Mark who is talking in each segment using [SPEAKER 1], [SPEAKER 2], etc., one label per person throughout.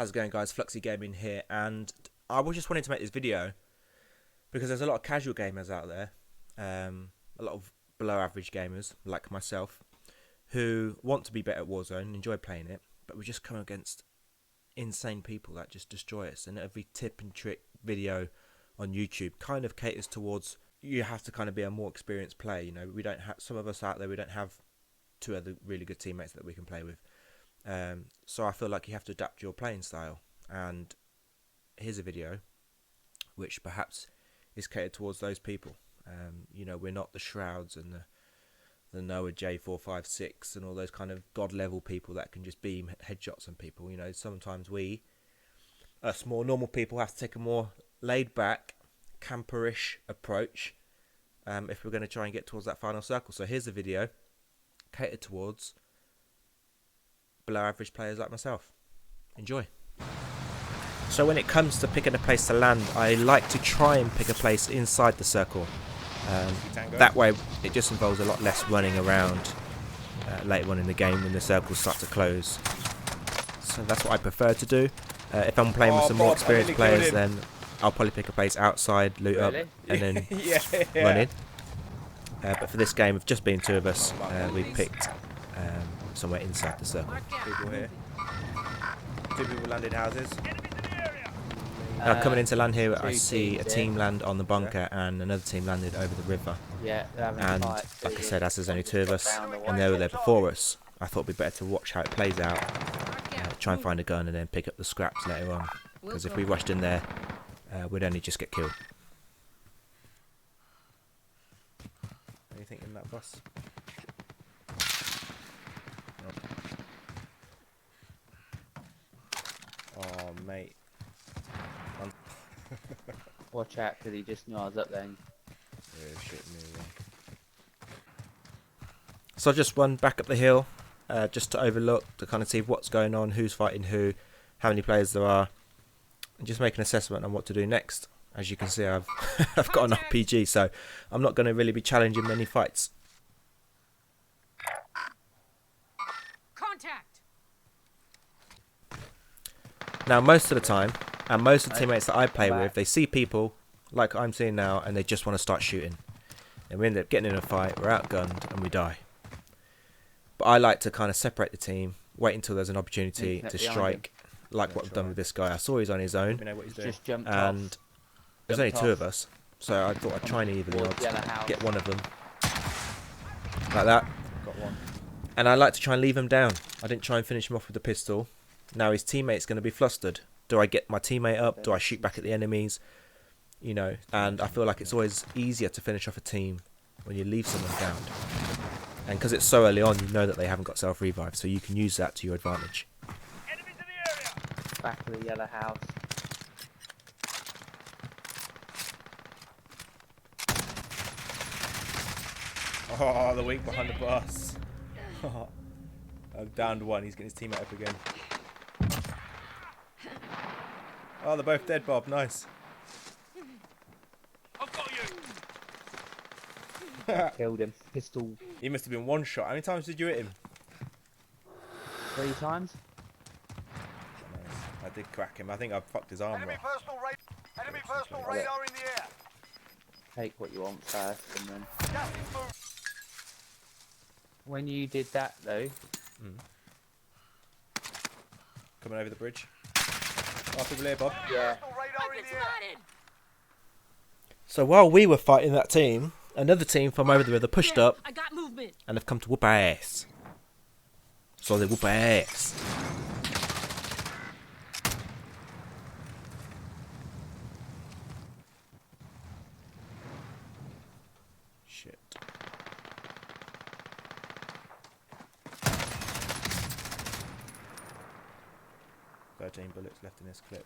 [SPEAKER 1] How's it going, guys? Fluxy Gaming here, and I was just wanting to make this video because there's a lot of casual gamers out there, a lot of below average gamers like myself, who want to be better at Warzone, enjoy playing it, but we just come against insane people that just destroy us. And every tip and trick video on YouTube kind of caters towards you have to kind of be a more experienced player. You know, we don't have, some of us out there, we don't have two other really good teammates that we can play with. So I feel like you have to adapt your playing style, and here's a video which perhaps is catered towards those people. You know, we're not the Shrouds and the Noah J456 and all those kind of god level people that can just beam headshots on people. You know, sometimes we, us more normal people, have to take a more laid back, camperish approach if we're going to try and get towards that final circle. So here's a video catered towards below average players like myself. Enjoy. So when it comes to picking a place to land, I like to try and pick a place inside the circle. That way it just involves a lot less running around later on in the game when the circles start to close. So that's what I prefer to do. If I'm playing with some more experienced players, then I'll probably pick a place outside, loot up, and then run in. But for this game, with just being two of us, we picked somewhere inside the circle. People here. Two people landed houses. Now coming into land here, I see a team land on the bunker and another team landed over the river.
[SPEAKER 2] Yeah,
[SPEAKER 1] and like I said, as there's only two of us and they were there before us, I thought it'd be better to watch how it plays out, try and find a gun and then pick up the scraps later on. Because if we rushed in there, we'd only just get killed. Anything in that bus? Oh, mate.
[SPEAKER 2] Watch out, because he just knew I was up then.
[SPEAKER 1] Yeah, shit me, yeah. So I've just run back up the hill, just to overlook, to kind of see what's going on, who's fighting who, how many players there are, and just make an assessment on what to do next. As you can see, I've I've got an RPG, so I'm not going to really be challenging many fights.
[SPEAKER 3] Contact.
[SPEAKER 1] Now, most of the time, and most of the teammates that I play with, they see people like I'm seeing now, and they just want to start shooting. And we end up getting in a fight, we're outgunned, and we die. But I like to kind of separate the team, wait until there's an opportunity to strike, like what I've done with this guy. I saw he's on his own,
[SPEAKER 2] Just jumped
[SPEAKER 1] and
[SPEAKER 2] off.
[SPEAKER 1] there's only two of us, so I thought I'd try and even the odds, get one of them, like that.
[SPEAKER 2] Got one.
[SPEAKER 1] And I like to try and leave him down. I didn't try and finish him off with the pistol. Now his teammate's going to be flustered. Do I get my teammate up? Do I shoot back at the enemies? You know, and I feel like it's always easier to finish off a team when you leave someone down. And because it's so early on, you know that they haven't got self-revive, so you can use that to your advantage.
[SPEAKER 3] Enemies in the area.
[SPEAKER 2] Back of the yellow house.
[SPEAKER 1] Oh, the weak behind the bus. I've downed one. He's getting his teammate up again. Oh, they're both dead, Bob. Nice.
[SPEAKER 3] I've got you.
[SPEAKER 2] Killed him. Pistol
[SPEAKER 1] He must have been one shot. How many times did you hit him?
[SPEAKER 2] 3 times.
[SPEAKER 1] Nice. I did crack him. I think I fucked his arm
[SPEAKER 3] Enemy
[SPEAKER 1] off.
[SPEAKER 3] personal radar in the air.
[SPEAKER 2] Take what you want first, and then
[SPEAKER 3] Gas is moving.
[SPEAKER 2] when you did that though,
[SPEAKER 1] Coming over the bridge. Oh, people here, Bob.
[SPEAKER 2] yeah,
[SPEAKER 3] Personal radar in the air.
[SPEAKER 1] So while we were fighting that team, another team from over the river pushed up
[SPEAKER 3] I got movement.
[SPEAKER 1] and have come to whoop our ass. So they whoop our ass. Shit. "13 bullets left in this clip."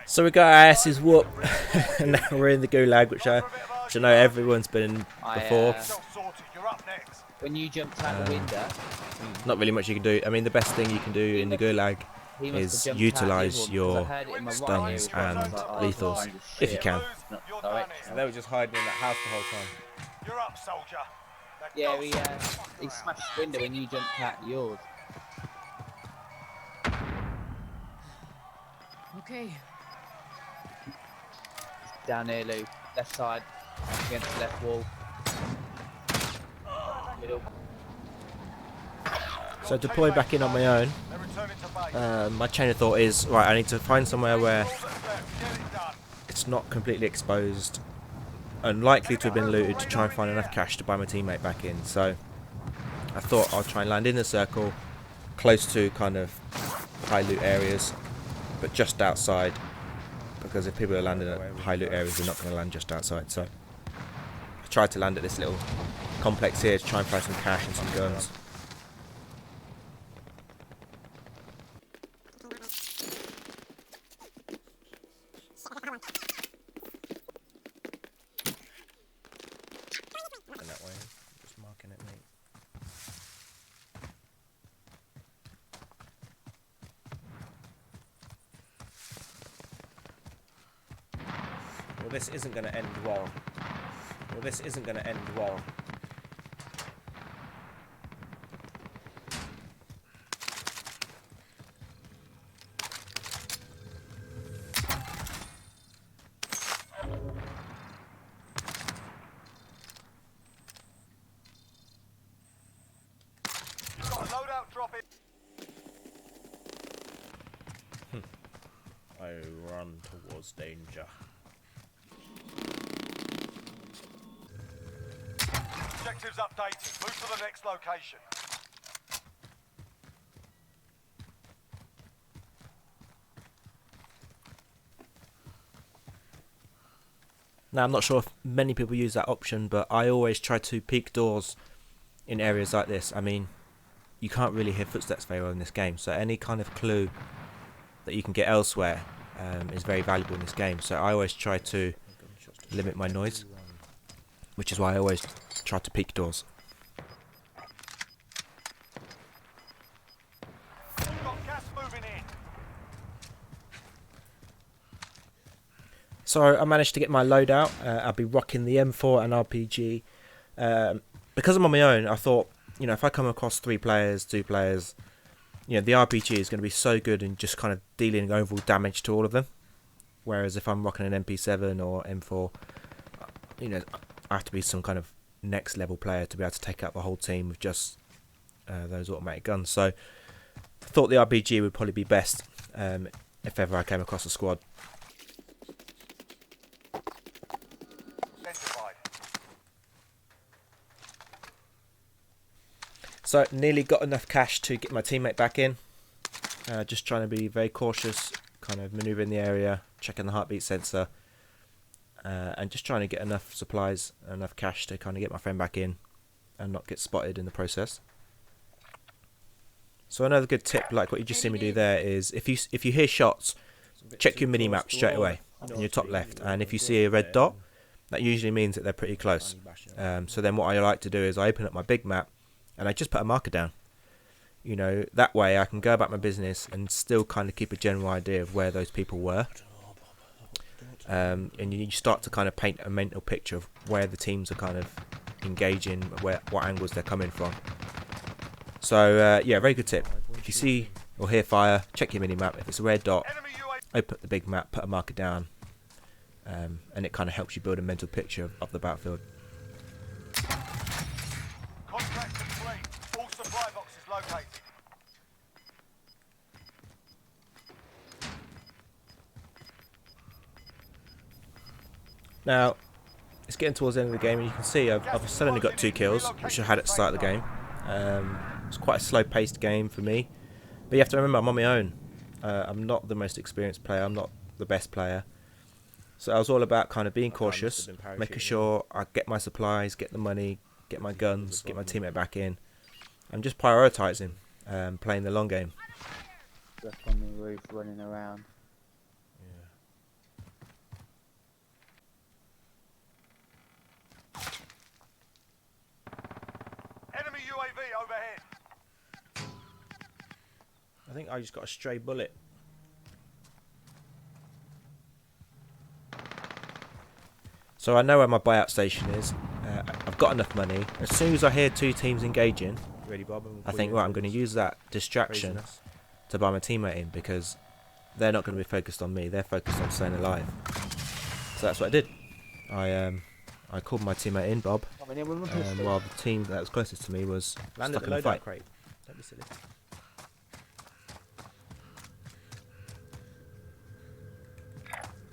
[SPEAKER 1] So we got our asses whooped, and now we're in the gulag, which I know everyone's been in before.
[SPEAKER 3] You're up next.
[SPEAKER 2] when you jumped out the window,
[SPEAKER 1] Not really much you can do. I mean, the best thing you can do in the gulag
[SPEAKER 2] He must have
[SPEAKER 1] is
[SPEAKER 2] jumped
[SPEAKER 1] utilise
[SPEAKER 2] out the other one, 'cause I
[SPEAKER 1] your
[SPEAKER 2] heard it in my right
[SPEAKER 1] stuns
[SPEAKER 2] ear, but I was
[SPEAKER 1] and
[SPEAKER 2] like, oh,
[SPEAKER 1] lethals,
[SPEAKER 2] kind of
[SPEAKER 1] if you
[SPEAKER 2] shit.
[SPEAKER 1] can.
[SPEAKER 2] Not
[SPEAKER 3] You're done
[SPEAKER 2] direct.
[SPEAKER 3] here.
[SPEAKER 1] They were just hiding in that house the whole time.
[SPEAKER 3] You're up, soldier. Now
[SPEAKER 2] Yeah,
[SPEAKER 3] go
[SPEAKER 2] he
[SPEAKER 3] sort this fucker
[SPEAKER 2] he
[SPEAKER 3] out.
[SPEAKER 2] smashed the window when you jumped out yours.
[SPEAKER 3] Okay.
[SPEAKER 2] Down here, Lou. Left side, against the left wall. Middle.
[SPEAKER 1] So deploy back in on my own.
[SPEAKER 3] They're returning to base.
[SPEAKER 1] My chain of thought is, right, I need to find somewhere where
[SPEAKER 3] All that's left. Get it done.
[SPEAKER 1] it's not completely exposed, unlikely to have been looted, to try and find enough cash to buy my teammate back in. So I thought I'll try and land in the circle, close to kind of high loot areas, but just outside, because if people are landing at high loot areas, they're not going to land just outside. So I tried to land at this little complex here to try and find some cash and some guns. And that way, just marking it, mate. Well, this isn't going to end well. Well, this isn't going to end well.
[SPEAKER 3] You've got a loadout drop in.
[SPEAKER 1] I run towards danger.
[SPEAKER 3] Objectives updated. Move to the next location.
[SPEAKER 1] Now, I'm not sure if many people use that option, but I always try to peek doors in areas like this. I mean, you can't really hear footsteps very well in this game, so any kind of clue that you can get elsewhere is very valuable in this game. So I always try to limit my noise, which is why I always try to peek doors.
[SPEAKER 3] You've got gas moving in.
[SPEAKER 1] So I managed to get my loadout. I'll be rocking the M4 and RPG. Because I'm on my own, I thought, you know, if I come across 3 players, 2 players, you know, the RPG is going to be so good in just kind of dealing overall damage to all of them. Whereas if I'm rocking an MP7 or M4, you know, I have to be some kind of next level player to be able to take out the whole team with just those automatic guns. So I thought the RPG would probably be best if ever I came across a squad.
[SPEAKER 3] Identified.
[SPEAKER 1] So nearly got enough cash to get my teammate back in. Just trying to be very cautious, kind of manoeuvring the area, checking the heartbeat sensor, and just trying to get enough supplies, enough cash to kind of get my friend back in and not get spotted in the process. So another good tip, like what you just see me do there, is if you hear shots, check your mini map straight away in your top left, and if you see a red dot, that usually means that they're pretty close. So then what I like to do is I open up my big map and I just put a marker down. You know, that way I can go about my business and still kind of keep a general idea of where those people were. And you start to kind of paint a mental picture of where the teams are kind of engaging, what angles they're coming from. So yeah, very good tip. If you see or hear fire, check your mini map. If it's a red dot,
[SPEAKER 3] Enemy UAV.
[SPEAKER 1] open up the big map, put a marker down, and it kind of helps you build a mental picture of the battlefield.
[SPEAKER 3] Contract complete. All supply boxes located.
[SPEAKER 1] Now, it's getting towards the end of the game, and you can see I've suddenly got 2 kills, which I had at the start of the game. It's quite a slow-paced game for me, but you have to remember I'm on my own. I'm not the most experienced player. I'm not the best player. So I was all about kind of being cautious, making sure I get my supplies, get the money, get my guns, get my teammate back in, and just prioritising, playing the long game.
[SPEAKER 2] Just on the roof, running around.
[SPEAKER 3] Enemy UAV overhead.
[SPEAKER 1] I think I just got a stray bullet. So I know where my buyout station is. I've got enough money. As soon as I hear two teams engaging,
[SPEAKER 4] Ready, Bob?
[SPEAKER 1] I think, right, I'm going to use that distraction to buy my teammate in, because they're not going to be focused on me. They're focused on staying alive. So that's what I did. I called my teammate in, Bob,
[SPEAKER 2] Coming in with my pistol.
[SPEAKER 1] while the team that was closest to me was
[SPEAKER 4] Landed
[SPEAKER 1] stuck
[SPEAKER 4] the
[SPEAKER 1] in a fight.
[SPEAKER 4] loadout crate. Don't be silly.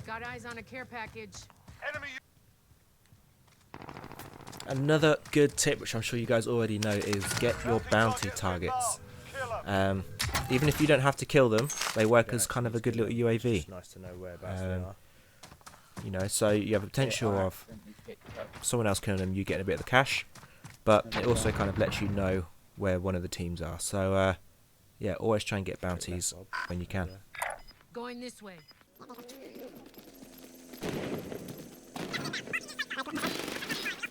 [SPEAKER 5] Got eyes on a care package.
[SPEAKER 3] Enemy
[SPEAKER 1] Another good tip, which I'm sure you guys already know, is get your bounty targets.
[SPEAKER 3] Kill 'em.
[SPEAKER 1] Even if you don't have to kill them, they work
[SPEAKER 4] Yeah,
[SPEAKER 1] as kind of a
[SPEAKER 4] it's
[SPEAKER 1] good little
[SPEAKER 4] It's
[SPEAKER 1] UAV.
[SPEAKER 4] just nice to know whereabouts they are.
[SPEAKER 1] You know, so you have a potential
[SPEAKER 2] I
[SPEAKER 1] of
[SPEAKER 2] accidentally picked up.
[SPEAKER 1] someone else killing them, you getting a bit of the cash, but it also kind of lets you know where one of the teams are. So yeah, always try and get bounties when you can.
[SPEAKER 5] Going this way.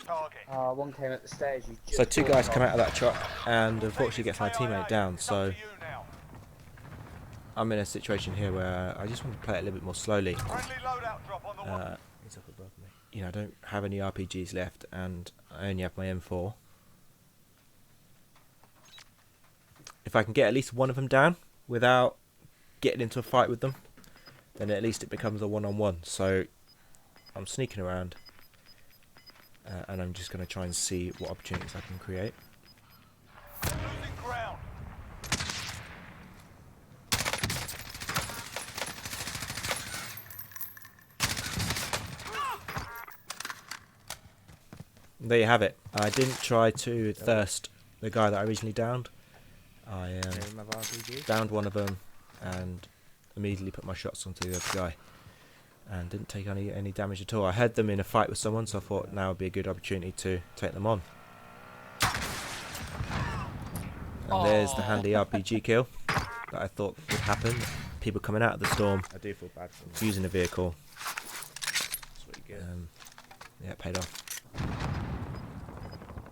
[SPEAKER 3] Target.
[SPEAKER 2] One came up the stairs. You just
[SPEAKER 1] So two
[SPEAKER 2] walked
[SPEAKER 1] guys
[SPEAKER 2] off.
[SPEAKER 1] come out of that truck and unfortunately gets my teammate down.
[SPEAKER 3] It's
[SPEAKER 1] So
[SPEAKER 3] up to you now.
[SPEAKER 1] I'm in a situation here where I just want to play it a little bit more slowly.
[SPEAKER 3] Friendly loadout drop on the way.
[SPEAKER 4] He's up above me.
[SPEAKER 1] You know, I don't have any RPGs left and I only have my M4. If I can get at least one of them down without getting into a fight with them, then at least it becomes a one-on-one. So I'm sneaking around and I'm just going to try and see what opportunities I can create.
[SPEAKER 3] Losing ground.
[SPEAKER 1] There you have it. I didn't try to thirst the guy that I originally downed. I
[SPEAKER 4] Name of RPG.
[SPEAKER 1] downed one of them and immediately put my shots onto the other guy and didn't take any damage at all. I had them in a fight with someone, so I thought now would be a good opportunity to take them on. And there's the handy RPG kill that I thought would happen. People coming out of the storm
[SPEAKER 4] I do feel bad for him.
[SPEAKER 1] using a vehicle.
[SPEAKER 4] That's what you get.
[SPEAKER 1] Yeah, it paid off.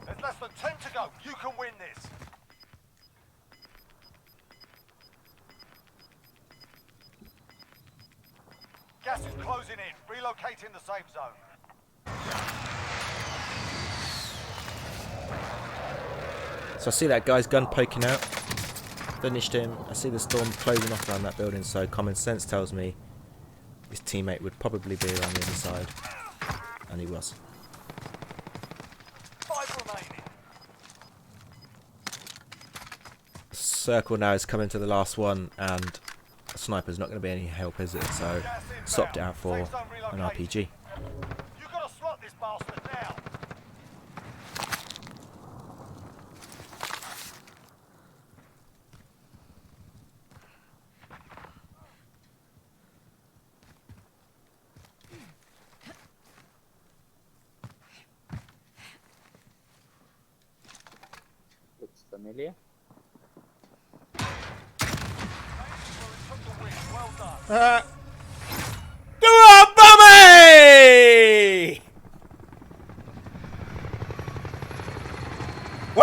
[SPEAKER 3] There's less than 10 to go. You can win this. Gas is closing in. Relocating the safe zone.
[SPEAKER 1] So I see that guy's gun poking out. Finished him. I see the storm closing off around that building, so common sense tells me his teammate would probably be around the other side. And he was.
[SPEAKER 3] 5 remaining.
[SPEAKER 1] Circle now is coming to the last one, and a sniper's not going to be any help, is it? So
[SPEAKER 3] Gas inbound.
[SPEAKER 1] swapped it out for
[SPEAKER 3] Safe zone
[SPEAKER 1] an
[SPEAKER 3] relocated.
[SPEAKER 1] RPG.
[SPEAKER 3] You gotta slot this bastard now.
[SPEAKER 2] Looks familiar.
[SPEAKER 3] Took the win. Well done.
[SPEAKER 1] Go on, Bobby! Woo!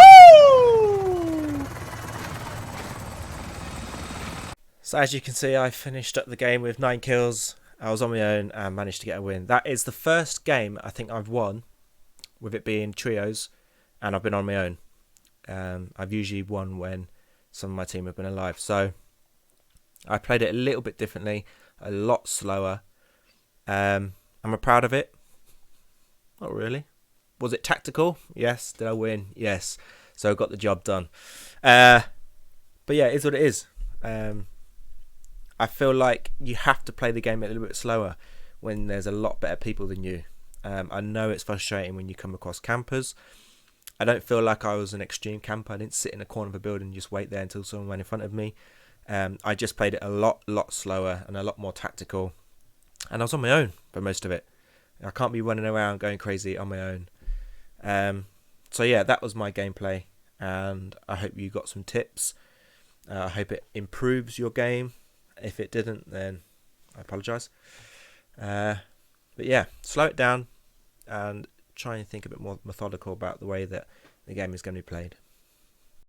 [SPEAKER 1] So as you can see, I finished up the game with 9 kills. I was on my own and managed to get a win. That is the first game I think I've won, with it being trios, and I've been on my own. I've usually won when some of my team have been alive. So I played it a little bit differently, a lot slower. Am I proud of it? Not really. Was it tactical? Yes. Did I win? Yes. So I got the job done. But yeah, it is what it is. I feel like you have to play the game a little bit slower when there's a lot better people than you. I know it's frustrating when you come across campers. I don't feel like I was an extreme camper. I didn't sit in a corner of a building and just wait there until someone went in front of me. I just played it a lot slower and a lot more tactical. And I was on my own for most of it. I can't be running around going crazy on my own. So yeah, that was my gameplay. And I hope you got some tips. I hope it improves your game. If it didn't, then I apologise. But yeah, slow it down and try and think a bit more methodical about the way that the game is going to be played.